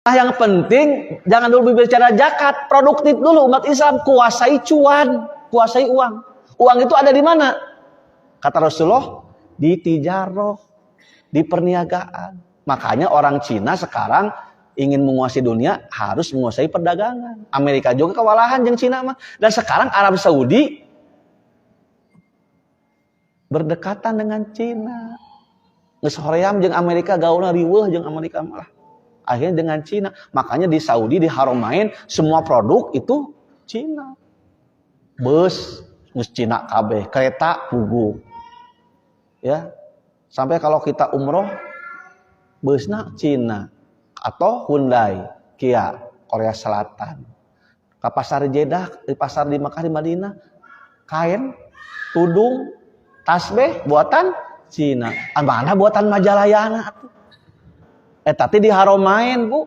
Yang penting jangan dulu bicara zakat, produktif dulu umat Islam, kuasai cuan, kuasai uang. Uang itu ada di mana? Kata Rasulullah, di tijaroh, di perniagaan. Makanya orang Cina sekarang ingin menguasai dunia harus menguasai perdagangan. Amerika juga kewalahan jeung Cina mah. Dan sekarang Arab Saudi berdekatan dengan Cina. Geus hoream jeung Amerika gaulna riweuh jeung Amerika malah. Akhirnya dengan Cina. Makanya di Saudi, di Haramain, semua produk itu Cina. Bus, geus Cina kabeh, kereta puguh. Ya. Sampai kalau kita umroh, busna Cina atau Hyundai, Kia, Korea Selatan. Ke pasar Jeddah, di pasar di Makkah, di Madinah, kain, tudung, tasbih buatan Cina. Mana buatan Majalayana? Tapi di Haramain, Bu.